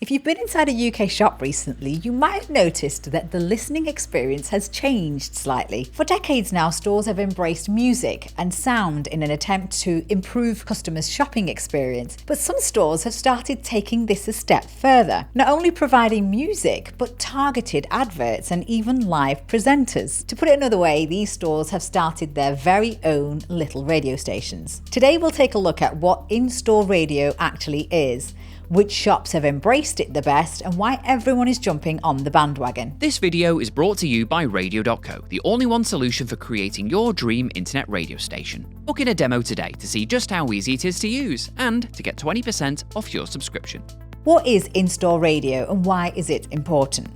If you've been inside a UK shop recently, you might have noticed that the listening experience has changed slightly. For decades now, stores have embraced music and sound in an attempt to improve customers' shopping experience. But some stores have started taking this a step further, not only providing music, but targeted adverts and even live presenters. To put it another way, these stores have started their very own little radio stations. Today we'll take a look at what in-store radio actually is, which shops have embraced it the best, and why everyone is jumping on the bandwagon. This video is brought to you by Radio.co, the all-in-one solution for creating your dream internet radio station. Book in a demo today to see just how easy it is to use and to get 20% off your subscription. What is in-store radio and why is it important?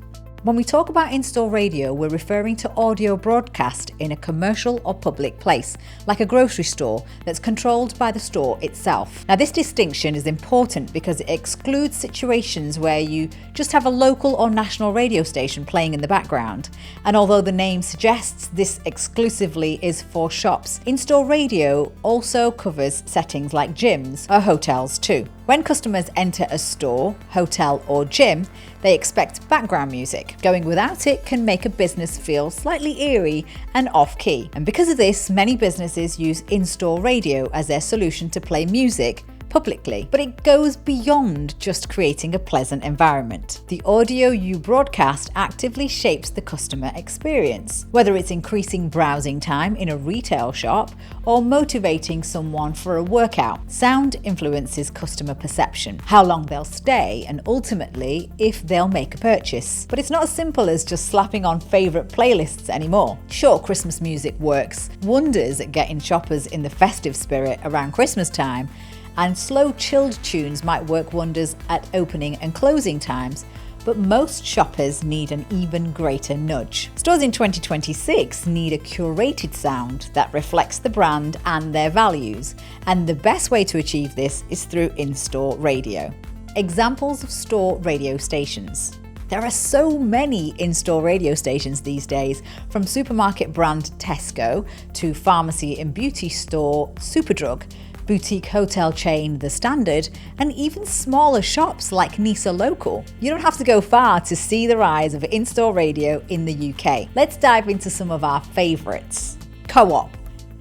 When we talk about in-store radio, we're referring to audio broadcast in a commercial or public place, like a grocery store, that's controlled by the store itself. Now, this distinction is important because it excludes situations where you just have a local or national radio station playing in the background. And although the name suggests this exclusively is for shops, in-store radio also covers settings like gyms or hotels too. When customers enter a store, hotel or gym, they expect background music. Going without it can make a business feel slightly eerie and off-key. And because of this, many businesses use in-store radio as their solution to play music publicly. But it goes beyond just creating a pleasant environment. The audio you broadcast actively shapes the customer experience. Whether it's increasing browsing time in a retail shop or motivating someone for a workout, sound influences customer perception, how long they'll stay, and ultimately if they'll make a purchase. But it's not as simple as just slapping on favourite playlists anymore. Sure, Christmas music works wonders at getting shoppers in the festive spirit around Christmas time, and slow chilled tunes might work wonders at opening and closing times, but most shoppers need an even greater nudge. Stores in 2026 need a curated sound that reflects the brand and their values, and the best way to achieve this is through in-store radio. Examples of store radio stations. There are so many in-store radio stations these days, from supermarket brand Tesco to pharmacy and beauty store Superdrug, boutique hotel chain The Standard, and even smaller shops like Nisa Local. You don't have to go far to see the rise of in-store radio in the UK. Let's dive into some of our favourites. Co-op.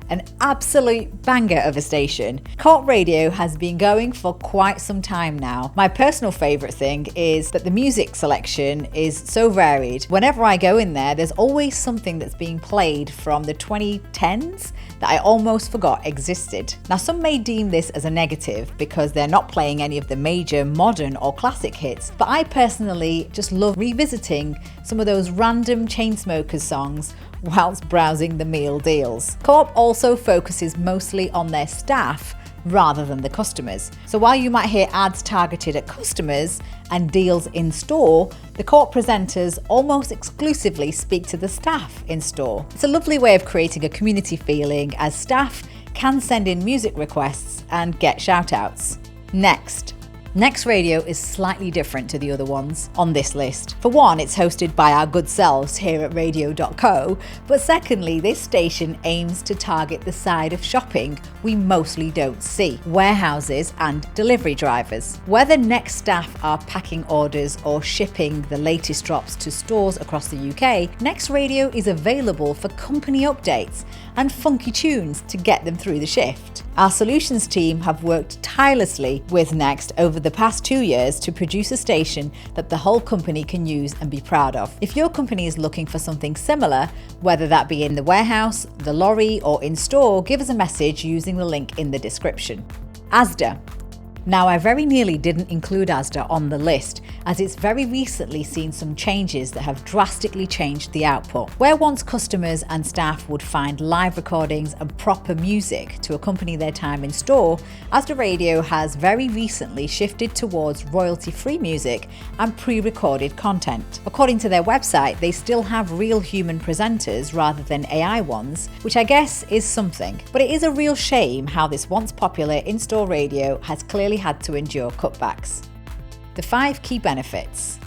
An absolute banger of a station. Co-op radio has been going for quite some time now. My personal favourite thing is that the music selection is so varied. Whenever I go in there, there's always something that's being played from the 2010s that I almost forgot existed. Now, some may deem this as a negative because they're not playing any of the major modern or classic hits, but I personally just love revisiting some of those random Chainsmokers songs whilst browsing the meal deals. Co-op also focuses mostly on their staff rather than the customers. So while you might hear ads targeted at customers and deals in store, the Co-op presenters almost exclusively speak to the staff in store. It's a lovely way of creating a community feeling, as staff can send in music requests and get shout-outs. Next Radio is slightly different to the other ones on this list. For one, it's hosted by our good selves here at Radio.co, but secondly, this station aims to target the side of shopping we mostly don't see: warehouses and delivery drivers. Whether Next staff are packing orders or shipping the latest drops to stores across the UK, Next Radio is available for company updates and funky tunes to get them through the shift. Our solutions team have worked tirelessly with Next over the past 2 years to produce a station that the whole company can use and be proud of. If your company is looking for something similar, whether that be in the warehouse, the lorry, or in store, give us a message using the link in the description. Asda. Now, I very nearly didn't include Asda on the list, as it's very recently seen some changes that have drastically changed the output. Where once customers and staff would find live recordings and proper music to accompany their time in store, Asda Radio has very recently shifted towards royalty-free music and pre-recorded content. According to their website, they still have real human presenters rather than AI ones, which I guess is something. But it is a real shame how this once popular in-store radio has clearly had to endure cutbacks. The 5 key benefits.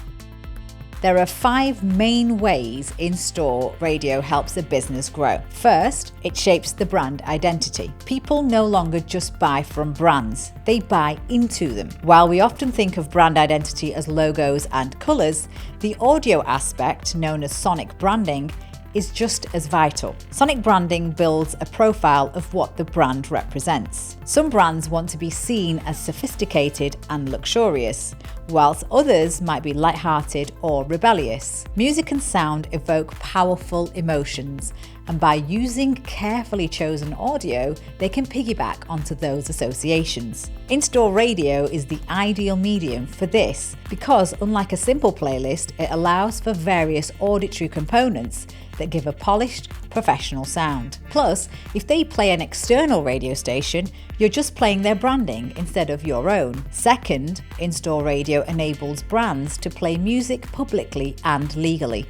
There are 5 main ways in-store radio helps a business grow. First, it shapes the brand identity. People no longer just buy from brands, they buy into them. While we often think of brand identity as logos and colours, the audio aspect, known as sonic branding, is just as vital. Sonic branding builds a profile of what the brand represents. Some brands want to be seen as sophisticated and luxurious, whilst others might be light-hearted or rebellious. Music and sound evoke powerful emotions, and by using carefully chosen audio, they can piggyback onto those associations. In-store radio is the ideal medium for this because, unlike a simple playlist, it allows for various auditory components that give a polished, professional sound. Plus, if they play an external radio station, you're just playing their branding instead of your own. Second, in-store radio enables brands to play music publicly and legally.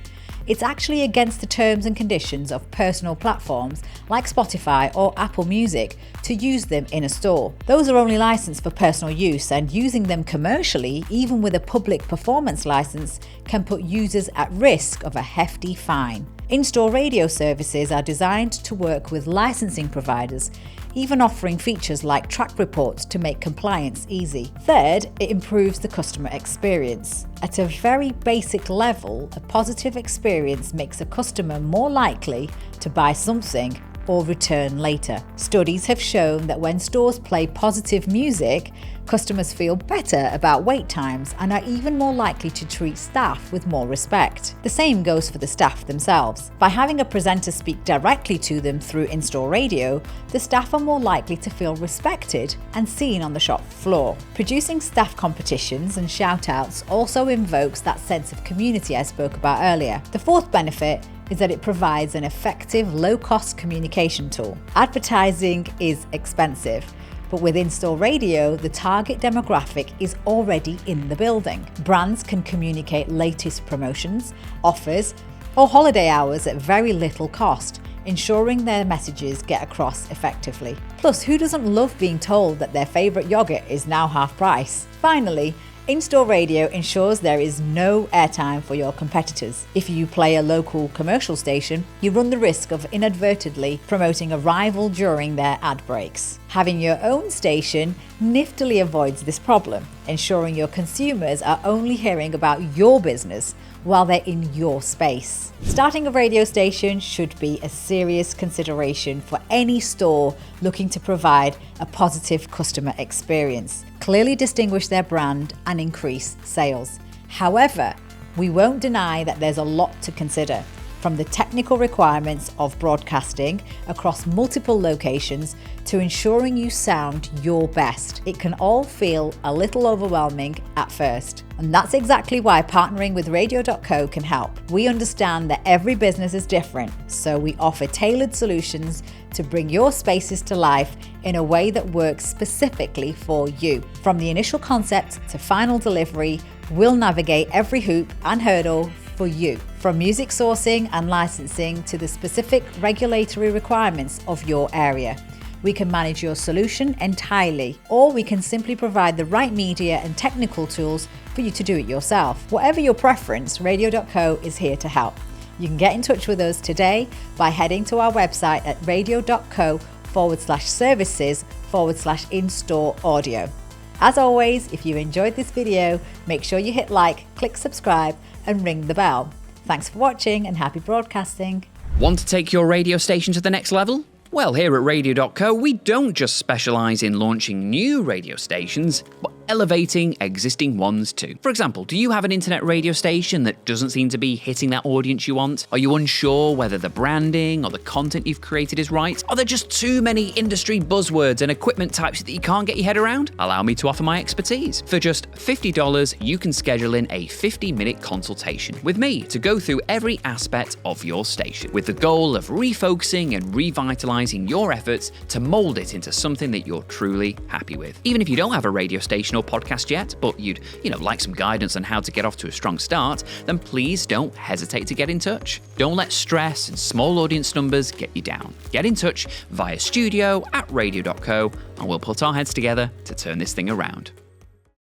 It's actually against the terms and conditions of personal platforms like Spotify or Apple Music to use them in a store. Those are only licensed for personal use, and using them commercially, even with a public performance license, can put users at risk of a hefty fine. In-store radio services are designed to work with licensing providers, even offering features like track reports to make compliance easy. Third, it improves the customer experience. At a very basic level, a positive experience makes a customer more likely to buy something or return later. Studies have shown that when stores play positive music, customers feel better about wait times and are even more likely to treat staff with more respect. The same goes for the staff themselves. By having a presenter speak directly to them through in-store radio, the staff are more likely to feel respected and seen on the shop floor. Producing staff competitions and shout-outs also invokes that sense of community I spoke about earlier. The fourth benefit is that it provides an effective, low-cost communication tool. Advertising is expensive, but with in-store radio, the target demographic is already in the building. Brands can communicate latest promotions, offers, or holiday hours at very little cost, ensuring their messages get across effectively. Plus, who doesn't love being told that their favourite yogurt is now half price? Finally, in-store radio ensures there is no airtime for your competitors. If you play a local commercial station, you run the risk of inadvertently promoting a rival during their ad breaks. Having your own station niftily avoids this problem, ensuring your consumers are only hearing about your business while they're in your space. Starting a radio station should be a serious consideration for any store looking to provide a positive customer experience, clearly distinguish their brand and increase sales. However, we won't deny that there's a lot to consider, from the technical requirements of broadcasting across multiple locations to ensuring you sound your best. It can all feel a little overwhelming at first. And that's exactly why partnering with Radio.co can help. We understand that every business is different, so we offer tailored solutions to bring your spaces to life in a way that works specifically for you. From the initial concept to final delivery, we'll navigate every hoop and hurdle for you, from music sourcing and licensing to the specific regulatory requirements of your area. We can manage your solution entirely, or we can simply provide the right media and technical tools for you to do it yourself. Whatever your preference, Radio.co is here to help. You can get in touch with us today by heading to our website at radio.co/services/in-store audio. As always, if you enjoyed this video, make sure you hit like, click subscribe, and ring the bell. Thanks for watching and happy broadcasting. Want to take your radio station to the next level? Well, here at Radio.co, we don't just specialise in launching new radio stations, but elevating existing ones too. For example, do you have an internet radio station that doesn't seem to be hitting that audience you want? Are you unsure whether the branding or the content you've created is right? Are there just too many industry buzzwords and equipment types that you can't get your head around? Allow me to offer my expertise. For just $50, you can schedule in a 50-minute consultation with me to go through every aspect of your station, with the goal of refocusing and revitalizing your efforts to mold it into something that you're truly happy with. Even if you don't have a radio station or podcast yet, but you'd like some guidance on how to get off to a strong start, then please don't hesitate to get in touch. Don't let stress and small audience numbers get you down. Get in touch via studio@radio.co and we'll put our heads together to turn this thing around.